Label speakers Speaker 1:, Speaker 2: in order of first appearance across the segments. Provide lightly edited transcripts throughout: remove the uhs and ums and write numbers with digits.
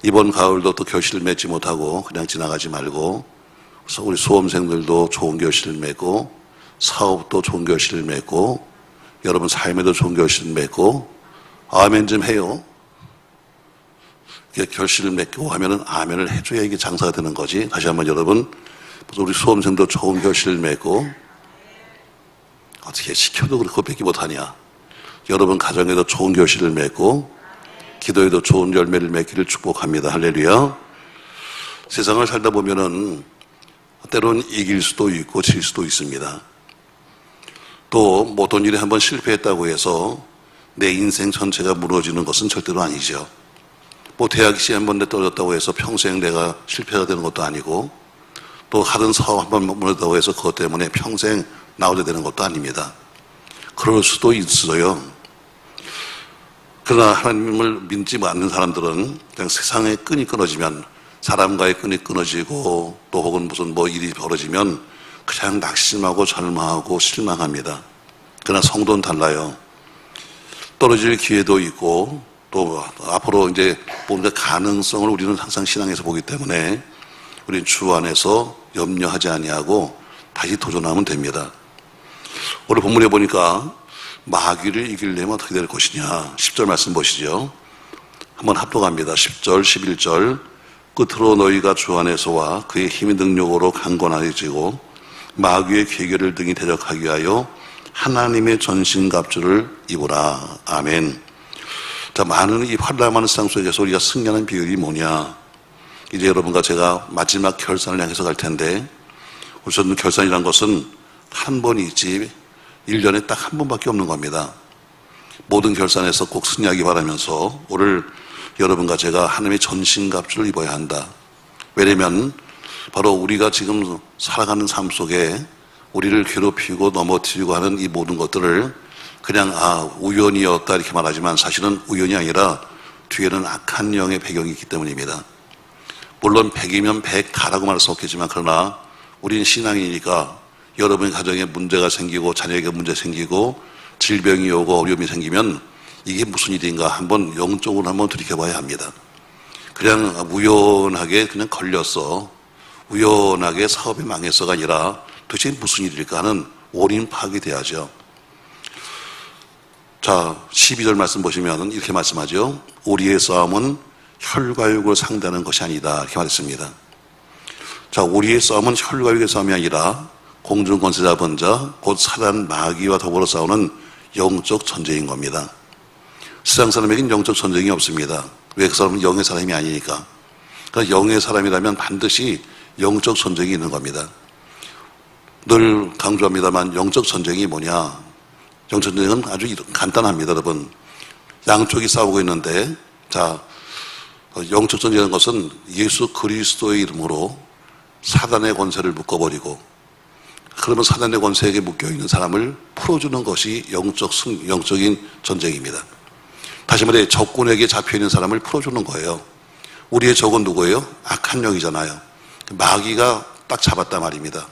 Speaker 1: 이번 가을도 또 결실을 맺지 못하고 그냥 지나가지 말고, 그래서 우리 수험생들도 좋은 결실을 맺고, 사업도 좋은 결실을 맺고, 여러분 삶에도 좋은 결실을 맺고, 아멘 좀 해요. 결실을 맺고 하면은 아멘을 해줘야 이게 장사가 되는 거지. 다시 한번 여러분, 우리 수험생도 좋은 결실을 맺고, 어떻게 시켜도 그렇게 맺기 못하냐. 여러분 가정에도 좋은 결실을 맺고, 기도에도 좋은 열매를 맺기를 축복합니다. 할렐루야. 세상을 살다 보면은 때로는 이길 수도 있고 질 수도 있습니다. 또 모든 일에 한번 실패했다고 해서 내 인생 전체가 무너지는 것은 절대로 아니죠. 뭐 대학 시험에 한번 떨어졌다고 해서 평생 내가 실패가 되는 것도 아니고, 또 하던 사업 한번 무너졌다고 해서 그것 때문에 평생 나오게 되는 것도 아닙니다. 그럴 수도 있어요. 그러나 하나님을 믿지 않는 사람들은 그냥 세상의 끈이 끊어지면, 사람과의 끈이 끊어지고 또 혹은 무슨 뭐 일이 벌어지면 그냥 낙심하고 절망하고 실망합니다. 그러나 성도는 달라요. 떨어질 기회도 있고 또 앞으로 이제 뭔가 가능성을 우리는 항상 신앙에서 보기 때문에 우리는 주 안에서 염려하지 아니하고 다시 도전하면 됩니다. 오늘 본문에 보니까 마귀를 이기려면 어떻게 될 것이냐. 10절 말씀 보시죠. 한번 합독합니다. 10절 11절. 끝으로 너희가 주 안에서와 그의 힘의 능력으로 강건해지고 마귀의 괴계를 등이 대적하기 위하여 하나님의 전신갑주를 입으라. 아멘. 자, 많은 이 환란한 세상 속에서 우리가 승리하는 비결이 뭐냐. 이제 여러분과 제가 마지막 결산을 향해서 갈 텐데, 우선 결산이란 것은 한 번이 있지 1년에 딱 한 번밖에 없는 겁니다. 모든 결산에서 꼭 승리하기 바라면서 오늘 여러분과 제가 하나님의 전신갑주를 입어야 한다. 왜냐면 바로 우리가 지금 살아가는 삶 속에 우리를 괴롭히고 넘어뜨리고 하는 이 모든 것들을 그냥 우연이었다 이렇게 말하지만 사실은 우연이 아니라 뒤에는 악한 영의 배경이 있기 때문입니다. 물론 100이면 100 가라고 말할 수 없겠지만, 그러나 우리는 신앙이니까 여러분의 가정에 문제가 생기고 자녀에게 문제 생기고 질병이 오고 어려움이 생기면 이게 무슨 일인가 한번 영적으로 한번 들이켜봐야 합니다. 그냥 우연하게 그냥 걸렸어, 우연하게 사업이 망했어가 아니라 도대체 무슨 일일까 하는 원인 파악이 돼야죠. 자, 12절 말씀 보시면 이렇게 말씀하죠. 우리의 싸움은 혈과 육을 상대하는 것이 아니다 이렇게 말했습니다. 자, 우리의 싸움은 혈과 육의 싸움이 아니라 공중 권세자 번자 곧 사단 마귀와 더불어 싸우는 영적 전쟁인 겁니다. 세상 사람에게는 영적 전쟁이 없습니다. 왜? 그 사람은 영의 사람이 아니니까. 그러니까 영의 사람이라면 반드시 영적 전쟁이 있는 겁니다. 늘 강조합니다만 영적 전쟁이 뭐냐. 영적 전쟁은 아주 간단합니다. 여러분, 양쪽이 싸우고 있는데, 자, 영적 전쟁이라는 것은 예수 그리스도의 이름으로 사단의 권세를 묶어버리고, 그러면 사단의 권세에게 묶여있는 사람을 풀어주는 것이 영적인 전쟁입니다. 다시 말해 적군에게 잡혀있는 사람을 풀어주는 거예요. 우리의 적은 누구예요? 악한 영이잖아요. 마귀가 딱 잡았단 말입니다.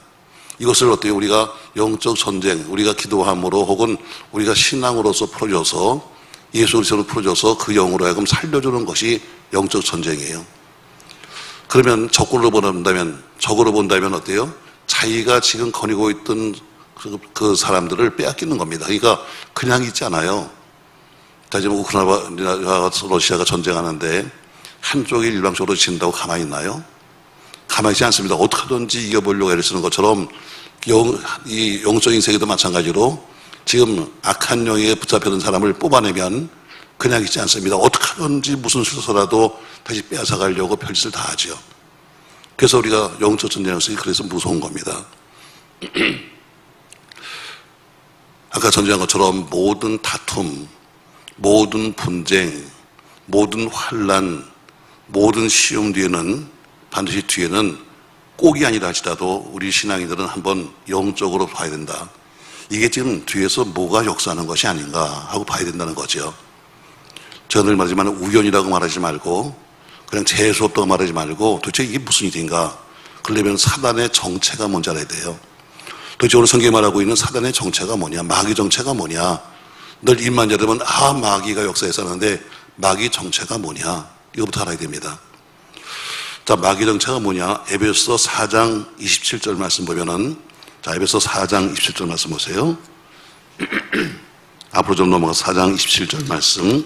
Speaker 1: 이것을 어떻게 우리가 영적 전쟁, 우리가 기도함으로 혹은 우리가 신앙으로서 풀어줘서 예수 그리스도로 풀어줘서 그 영으로 하여금 살려주는 것이 영적 전쟁이에요. 그러면 적으로 본다면 어때요? 자기가 지금 거니고 있던 그 사람들을 빼앗기는 겁니다. 그러니까 그냥 있지 않아요. 자, 지금 우크라이나와 러시아가 전쟁하는데 한쪽이 일방적으로 진다고 가만히 있나요? 가만히 있지 않습니다. 어떻게 하든지 이겨보려고 애를 쓰는 것처럼 이 영적인 세계도 마찬가지로 지금 악한 영에 붙잡혀있는 사람을 뽑아내면 그냥 있지 않습니다. 어떻게 하든지 무슨 수서라도 다시 빼앗아가려고 별짓을 다 하죠. 그래서 우리가 영적 전쟁에서 그래서 무서운 겁니다. 아까 전쟁한 것처럼 모든 다툼, 모든 분쟁, 모든 환난, 모든 시험 뒤에는 반드시 뒤에는 꼭이 아니라 할지라도 우리 신앙인들은 한번 영적으로 봐야 된다. 이게 지금 뒤에서 뭐가 역사하는 것이 아닌가 하고 봐야 된다는 거죠. 제가 늘 말하지만 우연이라고 말하지 말고 그냥 재수 없다고 말하지 말고 도대체 이게 무슨 일인가. 그러려면 사단의 정체가 뭔지 알아야 돼요. 도대체 오늘 성경에 말하고 있는 사단의 정체가 뭐냐, 마귀 정체가 뭐냐. 늘 입만 열으면 마귀가 역사에 사는데 마귀 정체가 뭐냐, 이거부터 알아야 됩니다. 자, 마귀 정체가 뭐냐? 에베소 4장 27절 말씀 보면은, 자, 에베소 4장 27절 말씀 보세요. 앞으로 좀 넘어가서 4장 27절 말씀.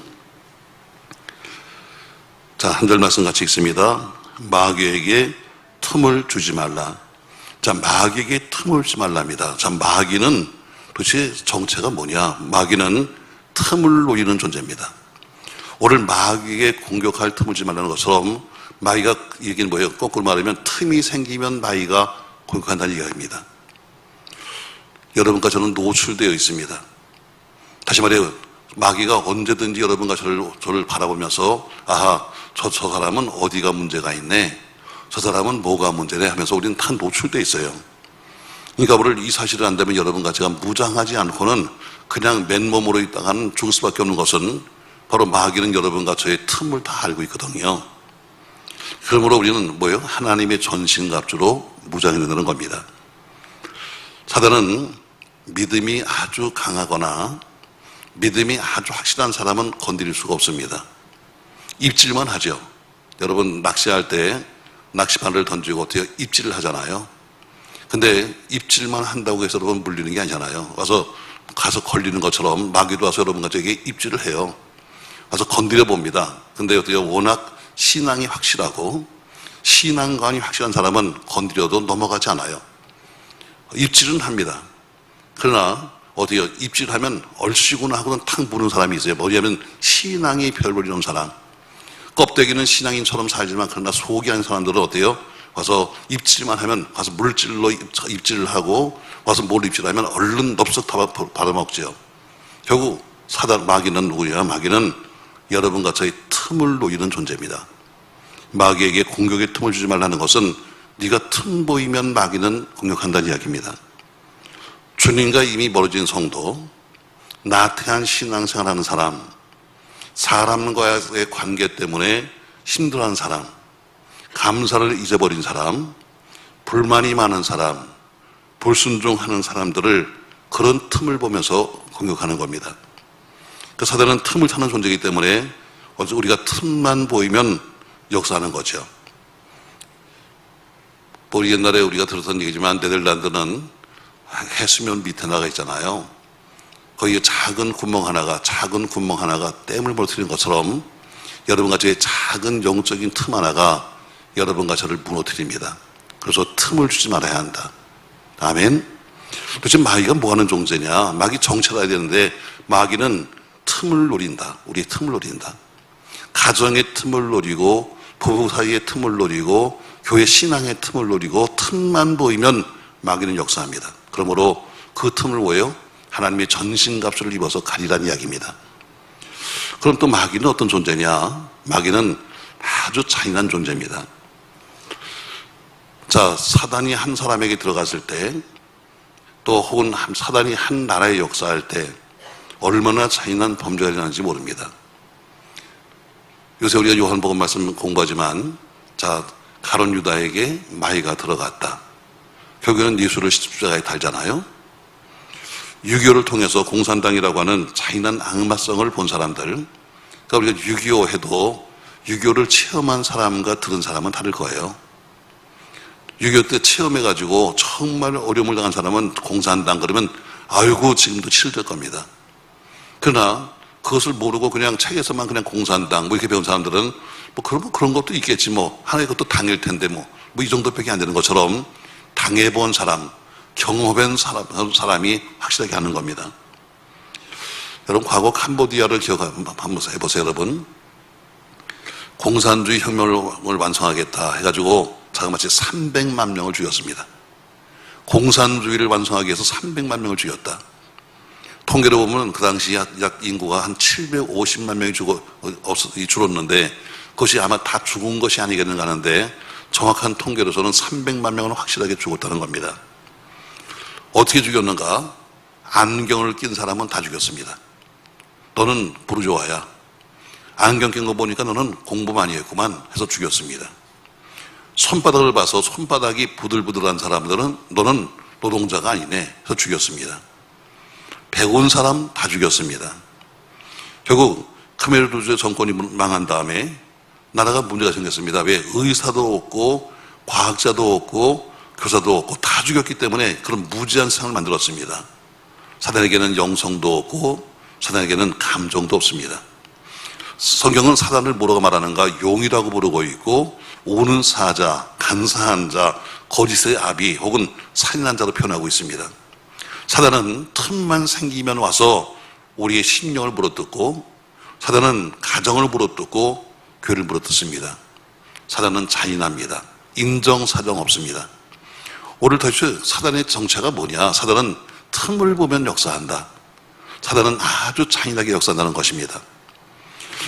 Speaker 1: 자, 한 절 말씀 같이 읽습니다. 마귀에게 틈을 주지 말라. 자, 마귀에게 틈을 주지 말랍니다. 자, 마귀는 도대체 정체가 뭐냐? 마귀는 틈을 노리는 존재입니다. 오늘 마귀에게 공격할 틈을 주지 말라는 것처럼 마귀가 얘기는 뭐예요? 거꾸로 말하면 틈이 생기면 마귀가 공격한다는 이야기입니다. 여러분과 저는 노출되어 있습니다. 다시 말해요. 마귀가 언제든지 여러분과 저를 바라보면서 아하, 저 사람은 어디가 문제가 있네, 저 사람은 뭐가 문제네 하면서 우리는 다 노출되어 있어요. 그러니까 오늘 이 사실을 안다면 여러분과 제가 무장하지 않고는 그냥 맨몸으로 있다가는 죽을 수밖에 없는 것은 바로 마귀는 여러분과 저의 틈을 다 알고 있거든요. 그러므로 우리는 뭐예요? 하나님의 전신갑주로 무장해야 된다는 겁니다. 사단은 믿음이 아주 강하거나 믿음이 아주 확실한 사람은 건드릴 수가 없습니다. 입질만 하죠. 여러분 낚시할 때 낚시바늘을 던지고 어떻게 입질을 하잖아요. 근데 입질만 한다고 해서 여러분 물리는 게 아니잖아요. 가서 걸리는 것처럼 마귀도 와서 여러분과 저에게 입질을 해요. 와서 건드려 봅니다. 근데 어떻게 워낙 신앙이 확실하고 신앙관이 확실한 사람은 건드려도 넘어가지 않아요. 입질은 합니다. 그러나 어떻게 입질하면 얼씨구나 하고는 탁 무는 사람이 있어요. 뭐냐면 신앙이 별볼이 없는 사람. 껍데기는 신앙인처럼 살지만 그러나 속이 아닌 사람들은 어때요? 와서 입질만 하면 와서 물질로 입질을 하고 와서 뭘 입질하면 얼른 넙석 받아먹죠. 결국 마귀는 누구냐? 마귀는 여러분과 저의 틈을 노리는 존재입니다. 마귀에게 공격의 틈을 주지 말라는 것은 네가 틈 보이면 마귀는 공격한다는 이야기입니다. 주님과 이미 멀어진 성도, 나태한 신앙생활하는 사람, 사람과의 관계 때문에 힘들어하는 사람, 감사를 잊어버린 사람, 불만이 많은 사람, 불순종하는 사람들을 그런 틈을 보면서 공격하는 겁니다. 그 사단은 틈을 타는 존재이기 때문에 우리가 틈만 보이면 역사하는 거죠. 우리 옛날에 우리가 들었던 얘기지만 네덜란드는 해수면 밑에 나가 있잖아요. 거기에 작은 구멍 하나가 댐을 무너뜨리는 것처럼 여러분과 저의 작은 영적인 틈 하나가 여러분과 저를 무너뜨립니다. 그래서 틈을 주지 말아야 한다. 아멘. 도대체 마귀가 뭐 하는 존재냐? 마귀 정체가 해야 되는데 마귀는 틈을 노린다. 우리의 틈을 노린다. 가정의 틈을 노리고 부부 사이의 틈을 노리고 교회 신앙의 틈을 노리고 틈만 보이면 마귀는 역사합니다. 그러므로 그 틈을 뭐예요? 하나님의 전신갑주를 입어서 가리라는 이야기입니다. 그럼 또 마귀는 어떤 존재냐? 마귀는 아주 잔인한 존재입니다. 자, 사단이 한 사람에게 들어갔을 때, 또 혹은 사단이 한 나라에 역사할 때 얼마나 잔인한 범죄가 일어나는지 모릅니다. 요새 우리가 요한복음 말씀 공부하지만, 자, 가룟 유다에게 마귀가 들어갔다. 결국에는 예수를 십자가에 달잖아요. 6.25를 통해서 공산당이라고 하는 잔인한 악마성을 본 사람들, 그러니까 우리가 6.25 해도 6.25를 체험한 사람과 들은 사람은 다를 거예요. 6.25 때 체험해가지고 정말 어려움을 당한 사람은 공산당 그러면 아이고 지금도 싫을 겁니다. 그러나 그것을 모르고 그냥 책에서만 그냥 공산당 뭐 이렇게 배운 사람들은 뭐 그런 것도 있겠지 뭐 하나의 것도 당일 텐데 뭐 이 정도밖에 안 되는 것처럼 당해본 사람, 경험해본 사람이 확실하게 하는 겁니다. 여러분 과거 캄보디아를 기억 한번 해보세요. 여러분 공산주의 혁명을 완성하겠다 해가지고 자그마치 300만 명을 죽였습니다. 공산주의를 완성하기 위해서 300만 명을 죽였다. 통계로 보면 그 당시 약 인구가 한 750만 명이 줄었는데 그것이 아마 다 죽은 것이 아니겠는가 하는데 정확한 통계로서는 300만 명은 확실하게 죽었다는 겁니다. 어떻게 죽였는가? 안경을 낀 사람은 다 죽였습니다. 너는 부르주아야. 안경 낀 거 보니까 너는 공부 많이 했구만 해서 죽였습니다. 손바닥을 봐서 손바닥이 부들부들한 사람들은 너는 노동자가 아니네 해서 죽였습니다. 배운 사람 다 죽였습니다. 결국 크메르두즈 정권이 망한 다음에 나라가 문제가 생겼습니다. 왜? 의사도 없고 과학자도 없고 교사도 없고 다 죽였기 때문에 그런 무지한 세상을 만들었습니다. 사단에게는 영성도 없고 사단에게는 감정도 없습니다. 성경은 사단을 뭐라고 말하는가? 용이라고 부르고 있고 오는 사자, 간사한 자, 거짓의 아비 혹은 살인한 자로 표현하고 있습니다. 사단은 틈만 생기면 와서 우리의 심령을 물어뜯고 사단은 가정을 물어뜯고 교회를 물어뜯습니다. 사단은 잔인합니다. 인정사정 없습니다. 오늘 도대체 사단의 정체가 뭐냐? 사단은 틈을 보면 역사한다. 사단은 아주 잔인하게 역사한다는 것입니다.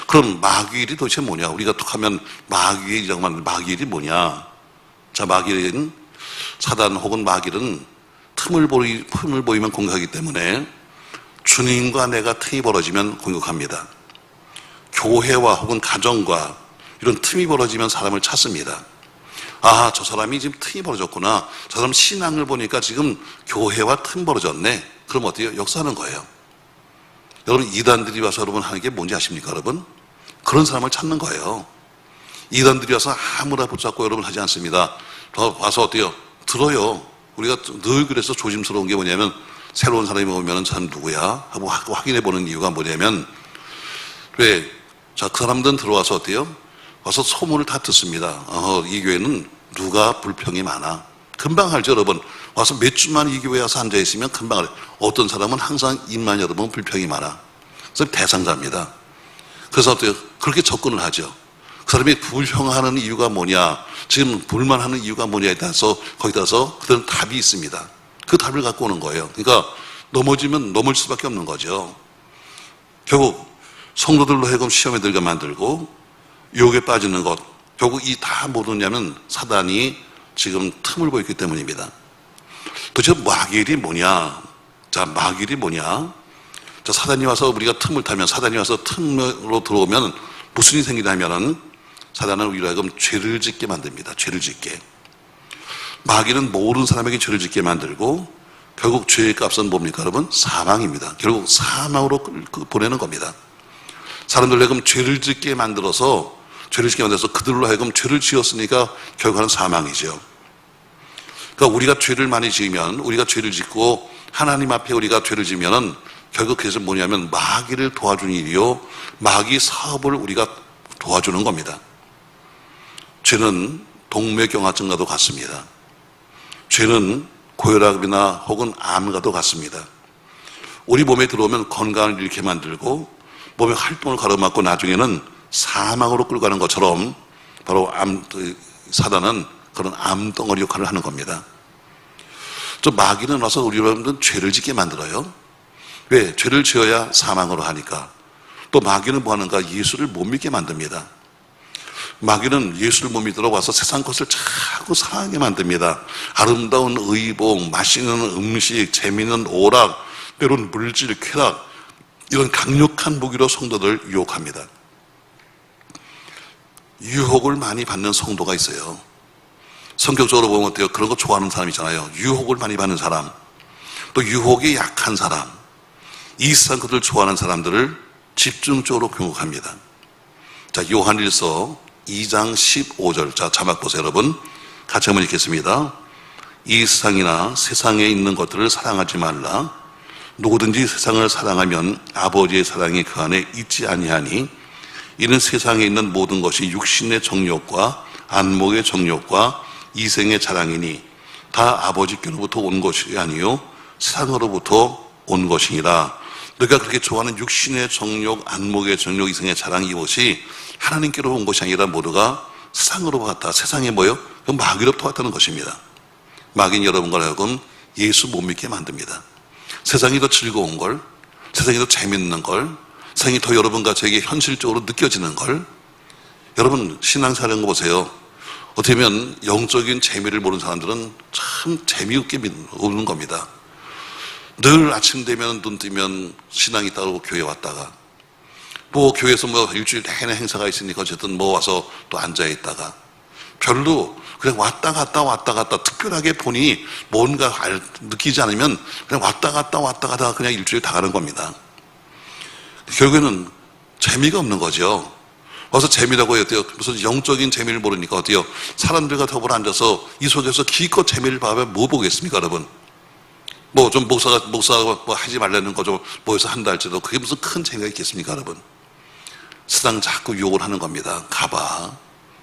Speaker 1: 그럼 마귀일이 도대체 뭐냐? 우리가 툭하면 마귀일이 뭐냐? 자, 마귀일은 사단 혹은 마귀일은 틈을 보이면 공격하기 때문에 주님과 내가 틈이 벌어지면 공격합니다. 교회와 혹은 가정과 이런 틈이 벌어지면 사람을 찾습니다. 아, 저 사람이 지금 틈이 벌어졌구나. 저 사람 신앙을 보니까 지금 교회와 틈 벌어졌네. 그럼 어때요? 역사하는 거예요. 여러분, 이단들이 와서 여러분 하는 게 뭔지 아십니까, 여러분? 그런 사람을 찾는 거예요. 이단들이 와서 아무나 붙잡고 여러분 하지 않습니다. 와서 어때요? 들어요. 우리가 늘 그래서 조심스러운 게 뭐냐면 새로운 사람이 오면 저 사람 누구야? 하고 확인해 보는 이유가 뭐냐면 왜? 자, 그 사람들은 들어와서 어때요? 와서 소문을 다 듣습니다. 이 교회는 누가 불평이 많아. 금방 알죠, 여러분. 와서 몇 주만 이 교회에 와서 앉아있으면 금방 알아요. 어떤 사람은 항상 입만 열어보면 불평이 많아. 그래서 대상자입니다. 그래서 어때요? 그렇게 접근을 하죠. 그 사람이 불평하는 이유가 뭐냐, 지금 불만하는 이유가 뭐냐에 따라서 거기다서 그들은 답이 있습니다. 그 답을 갖고 오는 거예요. 그러니까 넘어지면 넘을 수밖에 없는 거죠. 결국 성도들로 하여금 시험에 들게 만들고 유혹에 빠지는 것, 결국 이 다 뭐냐면 사단이 지금 틈을 보였기 때문입니다. 도대체 마귀일이 뭐냐? 자, 마귀일이 뭐냐? 자, 사단이 와서 우리가 틈을 타면, 사단이 와서 틈으로 들어오면 무슨 일이 생기냐면은 사단은 우리로 하여금 죄를 짓게 만듭니다. 죄를 짓게. 마귀는 모르는 사람에게 죄를 짓게 만들고 결국 죄의 값은 뭡니까, 여러분? 사망입니다. 결국 사망으로 보내는 겁니다. 사람들로 하여금 죄를 짓게 만들어서 그들로 하여금 죄를 지었으니까 결과는 사망이죠. 그러니까 우리가 죄를 많이 지으면, 우리가 죄를 짓고 하나님 앞에 우리가 죄를 지면은 결국 그것은 뭐냐면 마귀를 도와주는 일이요, 마귀 사업을 우리가 도와주는 겁니다. 죄는 동맥경화증과도 같습니다. 죄는 고혈압이나 혹은 암과도 같습니다. 우리 몸에 들어오면 건강을 잃게 만들고 몸의 활동을 가로막고 나중에는 사망으로 끌고 가는 것처럼 바로 사단은 그런 암덩어리 역할을 하는 겁니다. 저 마귀는 와서 우리 여러분들은 죄를 짓게 만들어요. 왜? 죄를 지어야 사망으로 하니까. 또 마귀는 뭐 하는가? 예수를 못 믿게 만듭니다. 마귀는 예수를 못 믿도록 와서 세상 것을 자꾸 사랑하게 만듭니다. 아름다운 의복, 맛있는 음식, 재미있는 오락, 때론 물질, 쾌락, 이런 강력한 무기로 성도들 유혹합니다. 유혹을 많이 받는 성도가 있어요. 성격적으로 보면 어때요? 그런 거 좋아하는 사람 있잖아요. 유혹을 많이 받는 사람, 또 유혹이 약한 사람, 이 세상 그들 좋아하는 사람들을 집중적으로 교육합니다. 자, 요한일서 2장 15절. 자, 자막 보세요, 여러분. 같이 한번 읽겠습니다. 이 세상이나 세상에 있는 것들을 사랑하지 말라. 누구든지 세상을 사랑하면 아버지의 사랑이 그 안에 있지 아니하니, 이는 세상에 있는 모든 것이 육신의 정욕과 안목의 정욕과 이생의 자랑이니 다 아버지께로부터 온 것이 아니요 세상으로부터 온 것이니라. 너희가 그렇게 좋아하는 육신의 정욕, 안목의 정욕, 이생의 자랑, 이것이 하나님께로 온 것이 아니라 모두가 세상으로 왔다. 세상에 뭐요? 마귀로부터 왔다는 것입니다. 마귀는 여러분과 하여금 예수 못 믿게 만듭니다. 세상이 더 즐거운 걸, 세상이 더 재밌는 걸, 세상이 더 여러분과 저에게 현실적으로 느껴지는 걸. 여러분, 신앙생활하는 거 보세요. 어떻게 보면 영적인 재미를 모르는 사람들은 참 재미없게 오는 겁니다. 늘 아침 되면 눈 뜨면 신앙이 있다고 교회 왔다가, 뭐 교회에서 뭐 일주일 내내 행사가 있으니까 어쨌든 뭐 와서 또 앉아있다가, 별로 그냥 왔다 갔다 특별하게 보니 뭔가 느끼지 않으면 그냥 왔다 갔다 그냥 일주일 다 가는 겁니다. 결국에는 재미가 없는 거죠. 와서 재미라고 해요. 무슨 영적인 재미를 모르니까 어때요? 사람들과 더불어 앉아서 이 속에서 기껏 재미를 봐면 뭐 보겠습니까, 여러분? 뭐 좀 목사가 뭐 하지 말라는 거 좀 모여서 한다 할지라도 그게 무슨 큰 재미가 있겠습니까, 여러분? 세상 자꾸 유혹을 하는 겁니다. 가봐.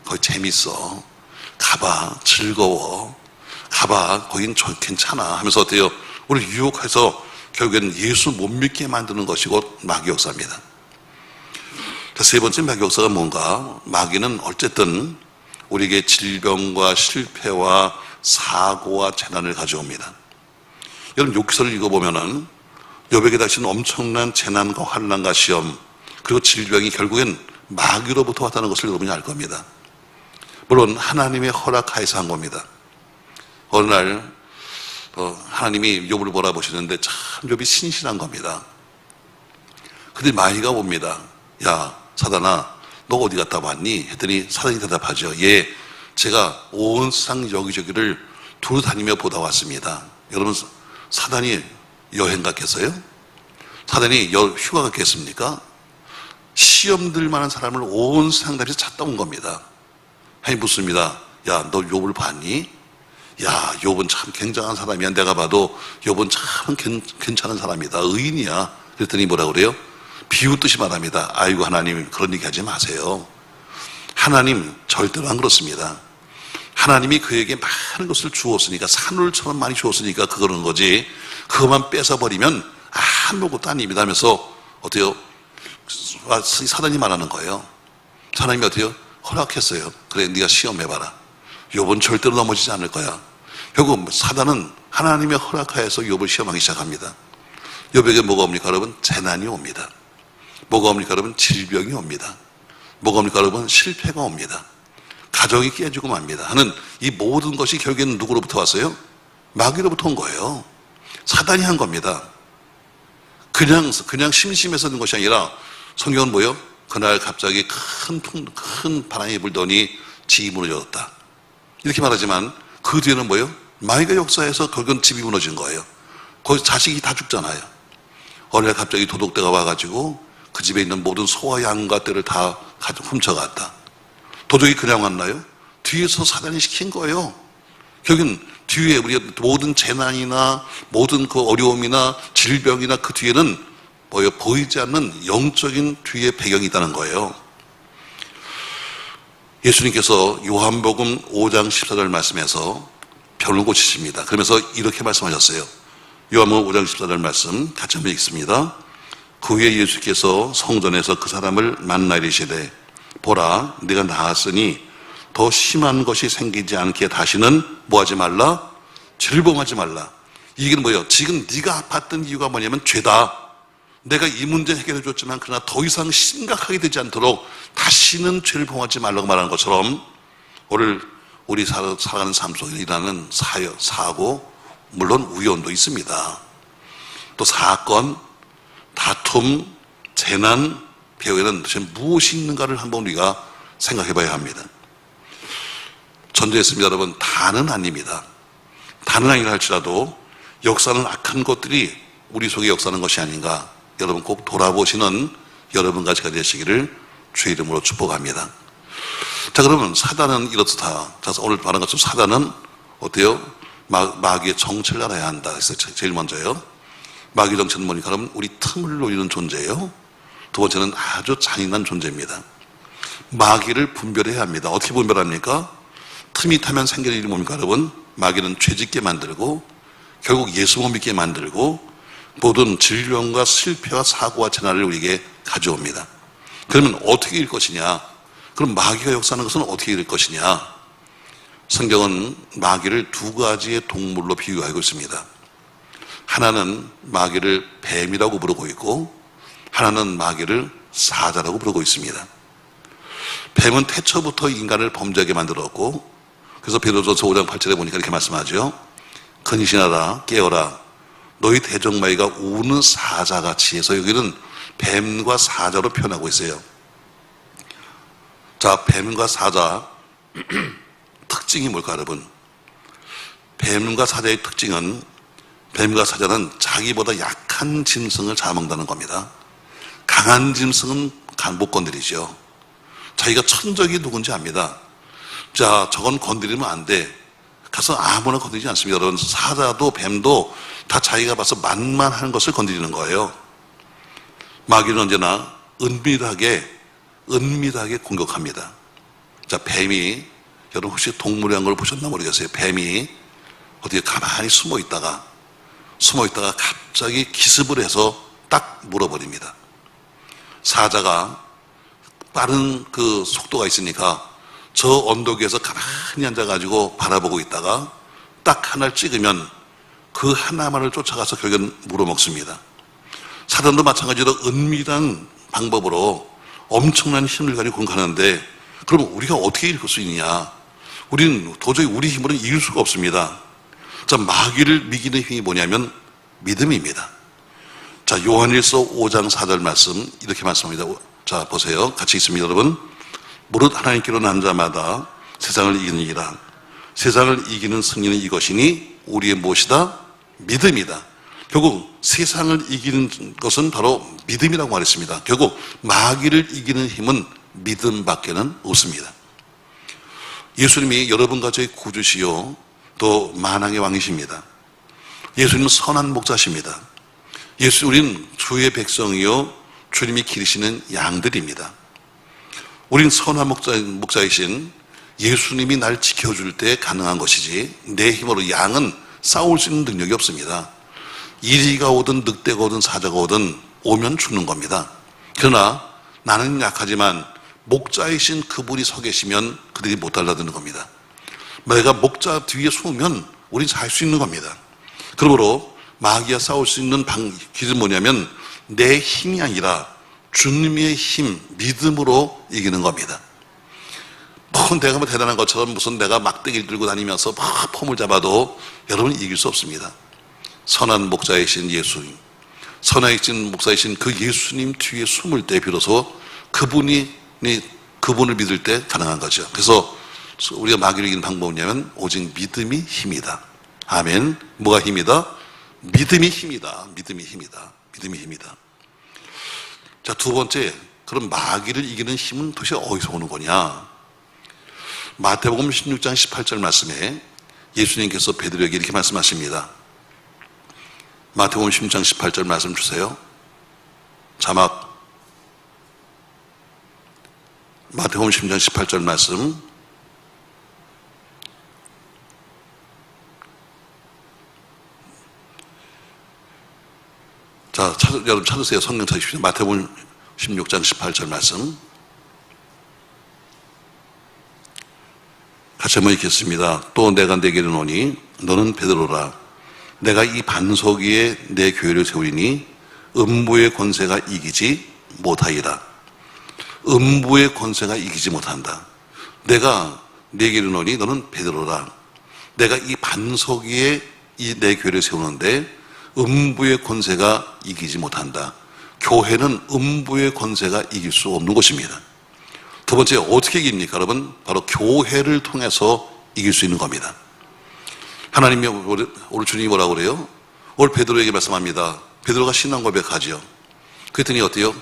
Speaker 1: 거기 재밌어. 가봐. 즐거워. 가봐. 거긴 괜찮아. 하면서 어때요? 우리 유혹해서 결국에는 예수 못 믿게 만드는 것이 곧 마귀 역사입니다. 세 번째 마귀 역사가 뭔가? 마귀는 어쨌든 우리에게 질병과 실패와 사고와 재난을 가져옵니다. 여러분 욥기서를 읽어보면은 욥에게 닥친 엄청난 재난과 환난과 시험 그리고 질병이 결국엔 마귀로부터 왔다는 것을 여러분이 알 겁니다. 물론 하나님의 허락하에서 한 겁니다. 어느 날 하나님이 욥을 바라보시는데 참 욥이 신실한 겁니다. 근데 마귀가 옵니다. 야 사단아 너 어디 갔다 왔니? 했더니 사단이 대답하죠. 예, 제가 온 세상 여기저기를 돌아다니며 보다 왔습니다. 여러분 사단이 여행 갔겠어요? 사단이 휴가 갔겠습니까? 시험 들 만한 사람을 온 세상 다니면서 찾다 온 겁니다. 하나님 묻습니다. 야, 너 욥을 봤니? 야, 욥은 참 굉장한 사람이야. 내가 봐도 욥은 참 괜찮은 사람이다. 의인이야. 그랬더니 뭐라 그래요? 비웃듯이 말합니다. 아이고 하나님 그런 얘기 하지 마세요. 하나님 절대로 안 그렇습니다. 하나님이 그에게 많은 것을 주었으니까 산울처럼 많이 주었으니까 그러는 거지 그것만 뺏어버리면 아무것도 아닙니다 하면서 어때요? 사단이 말하는 거예요. 하나님이 어때요? 허락했어요. 그래 네가 시험해봐라. 욥은 절대로 넘어지지 않을 거야. 결국 사단은 하나님의 허락하에서 욥을 시험하기 시작합니다. 욥에게 뭐가 옵니까 여러분? 재난이 옵니다. 뭐가 옵니까 여러분? 질병이 옵니다. 뭐가 옵니까 여러분? 실패가 옵니다. 가정이 깨지고 맙니다 하는 이 모든 것이 결국에는 누구로부터 왔어요? 마귀로부터 온 거예요. 사단이 한 겁니다. 그냥 심심해서 된 것이 아니라 성경은 뭐예요? 그날 갑자기 큰 바람이 불더니 집이 무너졌다 이렇게 말하지만 그 뒤에는 뭐예요? 마귀가 역사해서 결국은 집이 무너진 거예요. 거기 자식이 다 죽잖아요. 어느 날 갑자기 도둑대가 와가지고 그 집에 있는 모든 소와 양과 떼를 다 훔쳐갔다. 도둑이 그냥 왔나요? 뒤에서 사단이 시킨 거예요. 결국은 뒤에 우리가 모든 재난이나 모든 그 어려움이나 질병이나 그 뒤에는 뭐예요? 보이지 않는 영적인 뒤에 배경이 있다는 거예요. 예수님께서 요한복음 5장 14절 말씀에서 병을 고치십니다. 그러면서 이렇게 말씀하셨어요. 요한복음 5장 14절 말씀 같이 한번 읽습니다. 그 후에 예수께서 성전에서 그 사람을 만나 이르시되 보라 네가 나았으니 더 심한 것이 생기지 않게 다시는 뭐하지 말라? 질봉하지 말라. 이게 뭐예요? 지금 네가 아팠던 이유가 뭐냐면 죄다. 내가 이 문제 해결해 줬지만 그러나 더 이상 심각하게 되지 않도록 다시는 죄를 범하지 말라고 말하는 것처럼 오늘 우리 살아가는 삶 속에 일어나는 사고 물론 우연도 있습니다. 또 사건, 다툼, 재난 배후에는 도대체 무엇이 있는가를 한번 우리가 생각해 봐야 합니다. 전도했습니다 여러분. 다는 아닙니다. 다는 아니라 할지라도 역사는 악한 것들이 우리 속에 역사하는 것이 아닌가 여러분 꼭 돌아보시는 여러분과 제가 되시기를 주의 이름으로 축복합니다. 자 그러면 사단은 이렇다. 자 오늘 말한 것처럼 사단은 어때요? 마귀의 정체를 알아야 한다. 그래서 제일 먼저요. 마귀 정체는 뭐니까 그러면 우리 틈을 노리는 존재예요. 두 번째는 아주 잔인한 존재입니다. 마귀를 분별해야 합니다. 어떻게 분별합니까? 틈이 타면 생기는 일이 뭡니까 여러분? 마귀는 죄짓게 만들고 결국 예수 못 믿게 만들고 모든 질병과 실패와 사고와 재난을 우리에게 가져옵니다. 그러면 어떻게 이길 것이냐? 그럼 마귀가 역사하는 것은 어떻게 이길 것이냐? 성경은 마귀를 두 가지의 동물로 비유하고 있습니다. 하나는 마귀를 뱀이라고 부르고 있고 하나는 마귀를 사자라고 부르고 있습니다. 뱀은 태초부터 인간을 범죄하게 만들었고 그래서 베드로전서 5장 8절에 보니까 이렇게 말씀하죠. 근신하라 깨어라 너희 대적마귀가 우는 사자같이 해서 여기는 뱀과 사자로 표현하고 있어요. 자 뱀과 사자 특징이 뭘까 여러분? 뱀과 사자의 특징은 뱀과 사자는 자기보다 약한 짐승을 잡아먹는다는 겁니다. 강한 짐승은 못 건드리죠. 자기가 천적이 누군지 압니다. 자, 저건 건드리면 안 돼. 가서 아무나 건드리지 않습니다. 여러분, 사자도 뱀도 다 자기가 봐서 만만한 것을 건드리는 거예요. 마귀는 언제나 은밀하게 공격합니다. 자, 뱀이, 여러분 혹시 동물의 한 걸 보셨나 모르겠어요. 뱀이 어디에 가만히 숨어 있다가 갑자기 기습을 해서 딱 물어버립니다. 사자가 빠른 그 속도가 있으니까 저 언덕 위에서 가만히 앉아가지고 바라보고 있다가 딱 하나를 찍으면 그 하나만을 쫓아가서 결국은 물어먹습니다. 사단도 마찬가지로 은밀한 방법으로 엄청난 힘을 가지고 공격하는데, 그럼 우리가 어떻게 이길 수 있느냐? 우리는 도저히 우리 힘으로는 이길 수가 없습니다. 자, 마귀를 이기는 힘이 뭐냐면 믿음입니다. 자, 요한일서 5장 4절 말씀 이렇게 말씀합니다. 자, 보세요. 같이 있습니다, 여러분. 무릇 하나님께로 난 자마다 세상을 이기느니라. 세상을 이기는 승리는 이것이니 우리의 무엇이다? 믿음이다. 결국 세상을 이기는 것은 바로 믿음이라고 말했습니다. 결국 마귀를 이기는 힘은 믿음밖에는 없습니다. 예수님이 여러분 가정의 구주시요 또 만왕의 왕이십니다. 예수님은 선한 목자십니다. 우리는 주의 백성이요 주님이 기르시는 양들입니다. 우린 선한 목자이신 예수님이 날 지켜줄 때 가능한 것이지, 내 힘으로 양은 싸울 수 있는 능력이 없습니다. 이리가 오든 늑대가 오든 사자가 오든 오면 죽는 겁니다. 그러나 나는 약하지만 목자이신 그분이 서 계시면 그들이 못 달라드는 겁니다. 내가 목자 뒤에 숨으면 우린 살 수 있는 겁니다. 그러므로 마귀와 싸울 수 있는 길은 뭐냐면 내 힘이 아니라 주님의 힘, 믿음으로 이기는 겁니다. 내가 뭐 대단한 것처럼 무슨 내가 막대기를 들고 다니면서 막 폼을 잡아도 여러분이 이길 수 없습니다. 선한 목자이신 예수님, 선하신 목사이신 그 예수님 뒤에 숨을 때 비로소 그분을 믿을 때 가능한 거죠. 그래서 우리가 마귀를 이기는 방법은 뭐냐면 오직 믿음이 힘이다. 아멘. 뭐가 힘이다? 믿음이 힘이다. 믿음이 힘이다. 믿음이 힘이다. 자, 두 번째, 그럼 마귀를 이기는 힘은 도대체 어디서 오는 거냐? 마태복음 16장 18절 말씀에 예수님께서 베드로에게 이렇게 말씀하십니다. 마태복음 16장 18절 말씀 주세요. 자막. 마태복음 16장 18절 말씀. 자, 여러분 찾으세요. 성경 찾으십시오. 마태복음 16장 18절 말씀. 같이 한번 읽겠습니다. 또 내가 네게 이르노니 너는 베드로라. 내가 이 반석 위에 내 교회를 세우리니 음부의 권세가 이기지 못하리라. 음부의 권세가 이기지 못한다. 내가 네게 이르노니 너는 베드로라. 내가 이 반석 위에 이 내 교회를 세우는데 음부의 권세가 이기지 못한다. 교회는 음부의 권세가 이길 수 없는 것입니다. 두 번째, 어떻게 이깁니까, 여러분? 바로 교회를 통해서 이길 수 있는 겁니다. 하나님이 오늘 주님이 뭐라고 그래요? 오늘 베드로에게 말씀합니다. 베드로가 신앙 고백하지요. 그랬더니 어때요?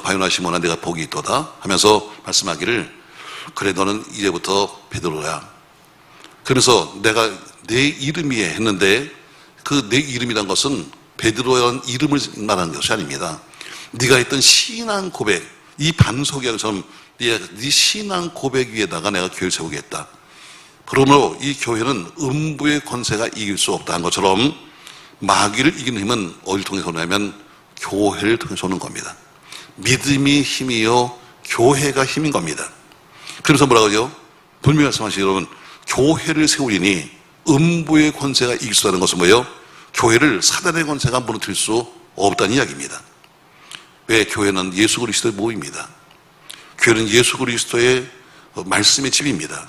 Speaker 1: 바요나 시몬아, 내가 복이 있도다 하면서 말씀하기를, 그래 너는 이제부터 베드로야. 그래서 내가 내 이름이 했는데 그 내 이름이란 것은 베드로라는 이름을 말하는 것이 아닙니다. 네가 했던 신앙 고백, 이 반석이처럼 네 신앙 고백 위에다가 내가 교회를 세우겠다. 그러므로 이 교회는 음부의 권세가 이길 수 없다 한 것처럼 마귀를 이기는 힘은 어디를 통해서 오냐면 교회를 통해서 오는 겁니다. 믿음이 힘이요 교회가 힘인 겁니다. 그래서 뭐라고 하죠? 분명히 말씀하시죠. 여러분, 교회를 세우리니 음부의 권세가 이길 수 없다는 것은 뭐예요? 교회를 사단의 권세가 무너뜨릴 수 없다는 이야기입니다. 왜? 교회는 예수 그리스도의 모임입니다. 교회는 예수 그리스도의 말씀의 집입니다.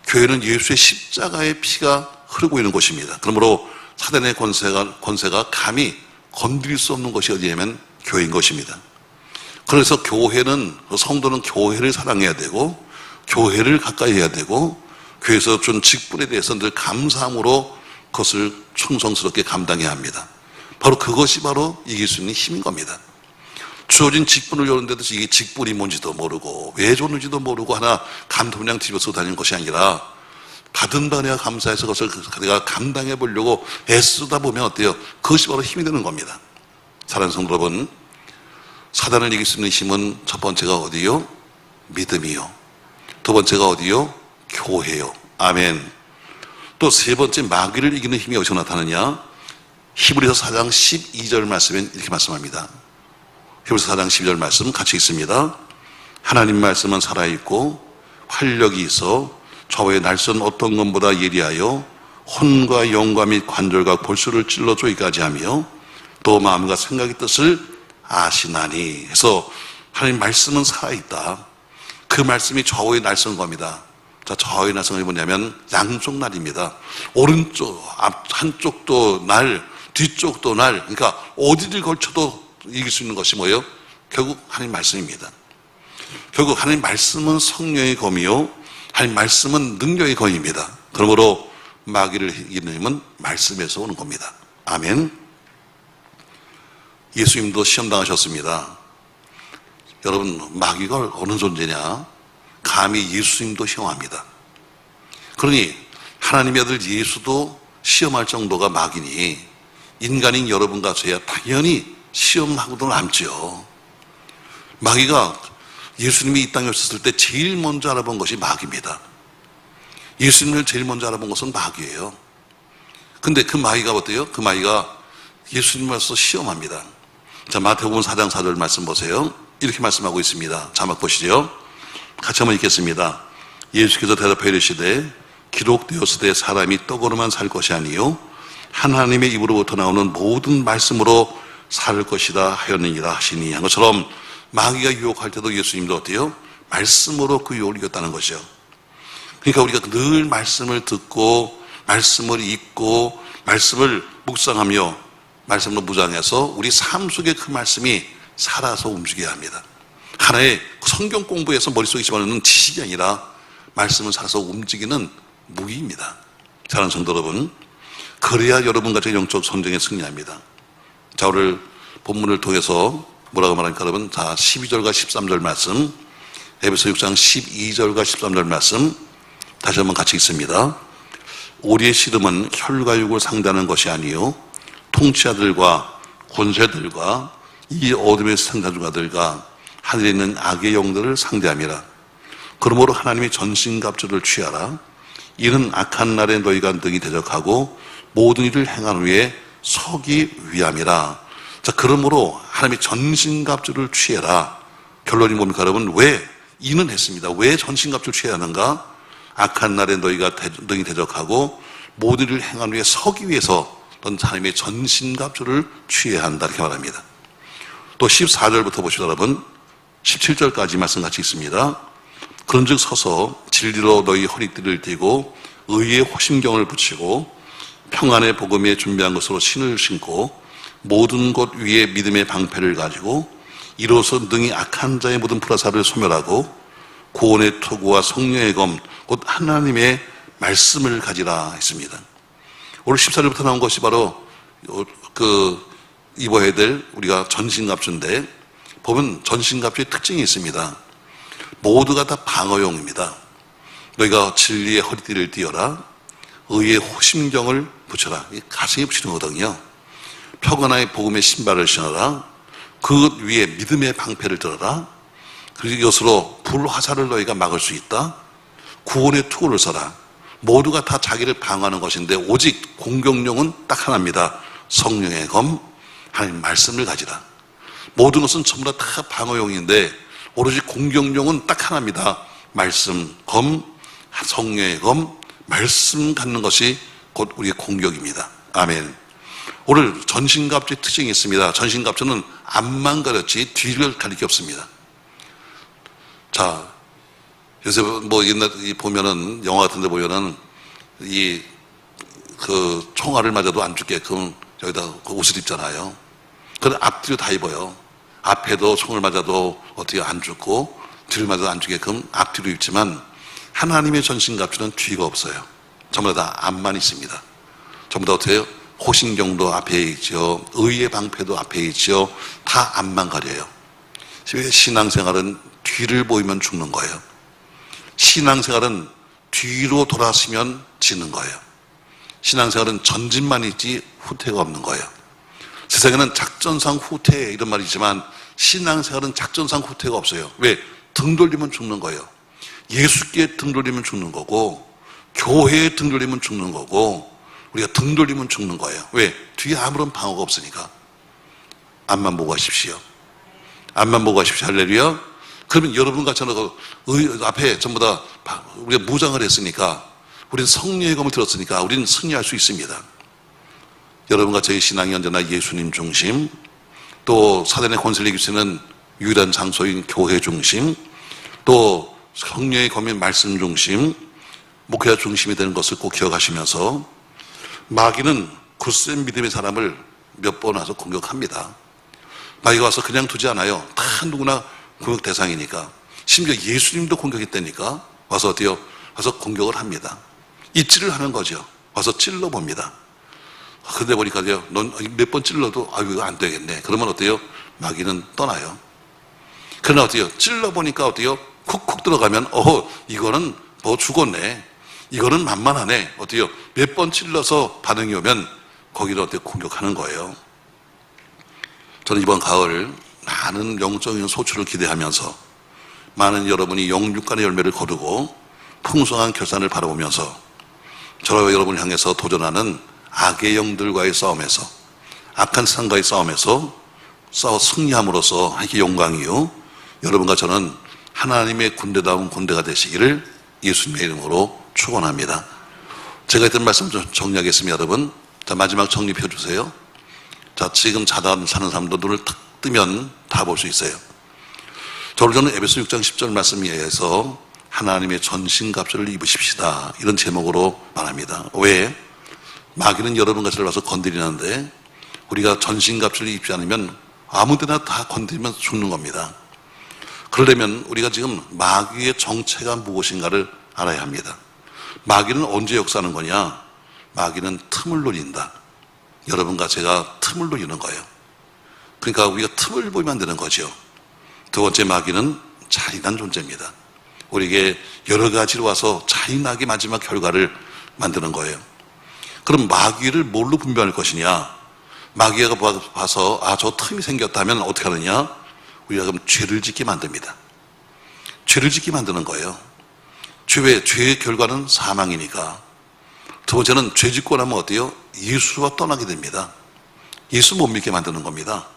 Speaker 1: 교회는 예수의 십자가의 피가 흐르고 있는 곳입니다. 그러므로 사단의 권세가 감히 건드릴 수 없는 것이 어디냐면 교회인 것입니다. 그래서 성도는 교회를 사랑해야 되고 교회를 가까이 해야 되고 교회에서 준 직분에 대해서 늘 감사함으로 그것을 충성스럽게 감당해야 합니다. 바로 그것이 바로 이길 수 있는 힘인 겁니다. 주어진 직분을 요런데도 이게 직분이 뭔지도 모르고 왜 줬는지도 모르고 하나 감통량 뒤집어쓰고 다니는 것이 아니라 받은 바 내가 감사해서 그것을 내가 감당해 보려고 애쓰다 보면 어때요? 그것이 바로 힘이 되는 겁니다. 사랑하는 성도 여러분, 사단을 이길 수 있는 힘은 첫 번째가 어디요? 믿음이요. 두 번째가 어디요? 교회요. 아멘. 또 세 번째 마귀를 이기는 힘이 어디서 나타나냐? 히브리서 4장 12절 말씀엔 이렇게 말씀합니다. 히브리서 4장 12절 말씀 같이 있습니다. 하나님 말씀은 살아있고 활력이 있어 좌우의 날선 어떤 것보다 예리하여 혼과 영과 및 관절과 골수를 찔러 쪼이까지 하며 또 마음과 생각의 뜻을 아시나니 해서 하나님 말씀은 살아있다. 그 말씀이 좌우의 날선 겁니다. 자, 좌우의 날선이 뭐냐면 양쪽 날입니다. 오른쪽, 한쪽도 날, 뒤쪽도 날, 그러니까 어디를 걸쳐도 이길 수 있는 것이 뭐예요? 결국 하나님 말씀입니다. 결국 하나님 말씀은 성령의 검이요, 하나님 말씀은 능력의 검입니다. 그러므로 마귀를 이기는 힘은 말씀에서 오는 겁니다. 아멘. 예수님도 시험 당하셨습니다. 여러분, 마귀가 어느 존재냐? 감히 예수님도 시험합니다. 그러니 하나님의 아들 예수도 시험할 정도가 마귀니 인간인 여러분과 저야 당연히 시험하고도 남죠. 마귀가 예수님이 이 땅에 오셨을 때 제일 먼저 알아본 것이 마귀입니다. 예수님을 제일 먼저 알아본 것은 마귀예요. 근데 그 마귀가 어때요? 그 마귀가 예수님으로서 시험합니다. 자, 마태복음 4장 4절 말씀 보세요. 이렇게 말씀하고 있습니다. 자막 보시죠. 같이 한번 읽겠습니다. 예수께서 대답하여 이르시되 기록되었으되 사람이 떡으로만 살 것이 아니요 하나님의 입으로부터 나오는 모든 말씀으로 살 것이다 하였느니라 하시니 한 것처럼 마귀가 유혹할 때도 예수님도 어때요? 말씀으로 그 유혹을 이겼다는 것이죠. 그러니까 우리가 늘 말씀을 듣고 말씀을 읽고 말씀을 묵상하며 말씀으로 무장해서 우리 삶 속에 그 말씀이 살아서 움직여야 합니다. 하나의 성경 공부에서 머릿속에 집어넣는 지식이 아니라 말씀을 살아서 움직이는 무기입니다. 사랑하는 성도 여러분, 그래야 여러분과 제 영적 전쟁에 승리합니다. 자, 오늘 본문을 통해서 뭐라고 말하니까 여러분, 자, 12절과 13절 말씀, 에베소 6장 12절과 13절 말씀 다시 한번 같이 읽습니다. 우리의 씨름은 혈과 육을 상대하는 것이 아니요 통치자들과 권세들과 이 어둠의 상자주가들과 하늘에 있는 악의 영들을 상대함이라. 그러므로 하나님이 전신갑주를 취하라. 이는 악한 날에 너희가 능히 대적하고 모든 일을 행한 후에 서기 위함이라. 자, 그러므로 하나님이 전신갑주를 취해라. 결론이 뭡니까 여러분? 왜? 이는 했습니다. 왜 전신갑주를 취해야 하는가? 악한 날에 너희가 능히 대적하고 모든 일을 행한 후에 서기 위해서 넌 하나님의 전신갑주를 취해야 한다 이렇게 말합니다. 또 14절부터 보시죠 여러분. 17절까지 말씀 같이 있습니다. 그런즉 서서 진리로 너희 허리띠를 띠고 의의 호심경을 붙이고 평안의 복음에 준비한 것으로 신을 신고 모든 것 위에 믿음의 방패를 가지고 이로써 능히 악한 자의 모든 불화살을 소멸하고 구원의 투구와 성령의 검 곧 하나님의 말씀을 가지라 했습니다. 오늘 14절부터 나온 것이 바로 입어야 될 우리가 전신갑주인데 보면 전신갑주의 특징이 있습니다. 모두가 다 방어용입니다. 너희가 진리의 허리띠를 띠어라. 의의 호심경을 붙여라. 가슴에 붙이는 거거든요. 평안의 복음의 신발을 신어라. 그 위에 믿음의 방패를 들어라. 그리고 이것으로 불화살을 너희가 막을 수 있다. 구원의 투구를 써라. 모두가 다 자기를 방어하는 것인데 오직 공격용은 딱 하나입니다. 성령의 검, 하나님 말씀을 가지라. 모든 것은 전부 다 방어용인데 오로지 공격용은 딱 하나입니다. 말씀, 검, 성령의 검, 말씀 갖는 것이 곧 우리의 공격입니다. 아멘. 오늘 전신갑주의 특징이 있습니다. 전신갑주는 앞만 가렸지 뒤를 가릴 게 없습니다. 자, 요새 뭐 옛날 보면은 영화 같은 데 보면은 총알을 맞아도 안 죽게끔 여기다 옷을 입잖아요. 그건 앞뒤로 다 입어요. 앞에도 총을 맞아도 어떻게 안 죽고 뒤를 맞아도 안 죽게끔 앞뒤로 입지만 하나님의 전신갑주는 뒤가 없어요. 전부 다 앞만 있습니다. 전부 다 어때요? 호신경도 앞에 있죠. 의의 방패도 앞에 있죠. 다 앞만 가려요. 신앙생활은 뒤를 보이면 죽는 거예요. 신앙생활은 뒤로 돌아서면 지는 거예요. 신앙생활은 전진만 있지 후퇴가 없는 거예요. 세상에는 작전상 후퇴 이런 말이 있지만 신앙생활은 작전상 후퇴가 없어요. 왜? 등 돌리면 죽는 거예요. 예수께 등 돌리면 죽는 거고, 교회에 등 돌리면 죽는 거고, 우리가 등 돌리면 죽는 거예요. 왜? 뒤에 아무런 방어가 없으니까. 앞만 보고 가십시오. 앞만 보고 가십시오. 할렐루야. 그러면 여러분 같이는 앞에 전부 다 우리가 무장을 했으니까, 우리는 성령의 검을 들었으니까 우리는 승리할 수 있습니다. 여러분과 저희 신앙이 언제나 예수님 중심, 또 사단의 권세를 이길 수 있는 유일한 장소인 교회 중심, 또 성령의 검인 말씀 중심, 목회자 중심이 되는 것을 꼭 기억하시면서, 마귀는 굳센 믿음의 사람을 몇 번 와서 공격합니다. 마귀가 와서 그냥 두지 않아요. 다 누구나 공격 대상이니까. 심지어 예수님도 공격했다니까 와서 어때요? 와서 공격을 합니다. 입질을 하는 거죠. 와서 찔러봅니다. 근데 보니까요, 넌 몇 번 찔러도 이거 안 되겠네. 그러면 어때요? 마귀는 떠나요. 그러나 어때요? 찔러보니까 어때요? 쿡쿡 들어가면 이거는 뭐 죽었네. 이거는 만만하네. 어때요? 몇 번 찔러서 반응이 오면 거기를 어때요? 공격하는 거예요. 저는 이번 가을 많은 영적인 소출을 기대하면서, 많은 여러분이 영육간의 열매를 거두고 풍성한 결산을 바라보면서 저와 여러분을 향해서 도전하는 악의 영들과의 싸움에서, 악한 세상과의 싸움에서 싸워 승리함으로써 이렇게 영광이요, 여러분과 저는 하나님의 군대다운 군대가 되시기를 예수님의 이름으로 축원합니다. 제가 했던 말씀 좀 정리하겠습니다. 여러분, 자, 마지막 정리해 주세요. 자, 지금 사는 사람도 눈을 탁 뜨면 다 볼 수 있어요. 저는 에베소 6장 10절 말씀에 의해서 하나님의 전신갑주를 입으십시다, 이런 제목으로 말합니다. 왜? 마귀는 여러분과 저를 와서 건드리는데, 우리가 전신갑주를 입지 않으면 아무 데나 다 건드리면 죽는 겁니다. 그러려면 우리가 지금 마귀의 정체가 무엇인가를 알아야 합니다. 마귀는 언제 역사하는 거냐? 마귀는 틈을 노린다. 여러분과 제가 틈을 노리는 거예요. 그러니까 우리가 틈을 보면 안 되는 거죠. 두 번째, 마귀는 잔인한 존재입니다. 우리에게 여러 가지로 와서 잔인하게 마지막 결과를 만드는 거예요. 그럼 마귀를 뭘로 분별할 것이냐? 마귀가 봐서 저 틈이 생겼다면 어떻게 하느냐? 우리가 그럼 죄를 짓게 만듭니다. 죄를 짓게 만드는 거예요. 죄의 결과는 사망이니까. 두 번째는 죄 짓고 나면 어때요? 예수와 떠나게 됩니다. 예수 못 믿게 만드는 겁니다.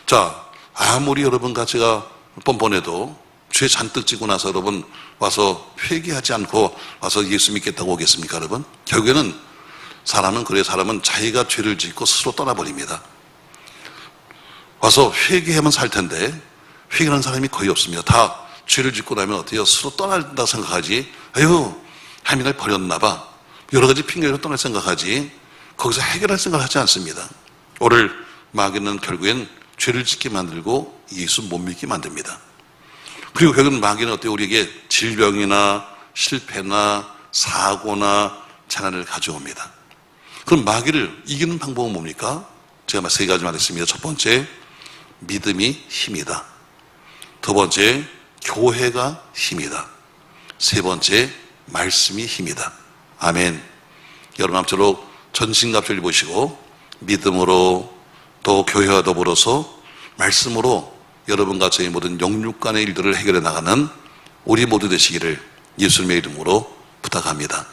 Speaker 1: 자, 아무리 여러분과 제가 뻔뻔해도 죄 잔뜩 지고 나서 여러분 와서 회개하지 않고 와서 예수 믿겠다고 오겠습니까, 여러분? 결국에는 사람은 자기가 죄를 짓고 스스로 떠나버립니다. 와서 회개하면 살 텐데 회개하는 사람이 거의 없습니다. 다 죄를 짓고 나면 어때요? 스스로 떠난다고 생각하지. 하나님이 날 버렸나 봐. 여러 가지 핑계로 떠날 생각하지. 거기서 해결할 생각을 하지 않습니다. 오늘 마귀는 결국엔 죄를 짓게 만들고 예수 못 믿게 만듭니다. 그리고 결국은 마귀는 어때요? 우리에게 질병이나 실패나 사고나 재난을 가져옵니다. 그럼 마귀를 이기는 방법은 뭡니까? 제가 세 가지 말했습니다. 첫 번째, 믿음이 힘이다. 두 번째, 교회가 힘이다. 세 번째, 말씀이 힘이다. 아멘. 여러분 앞으로 전신갑주를 입으시고 믿음으로 또 교회와 더불어서 말씀으로 여러분과 저희 모든 영육간의 일들을 해결해 나가는 우리 모두 되시기를 예수님의 이름으로 부탁합니다.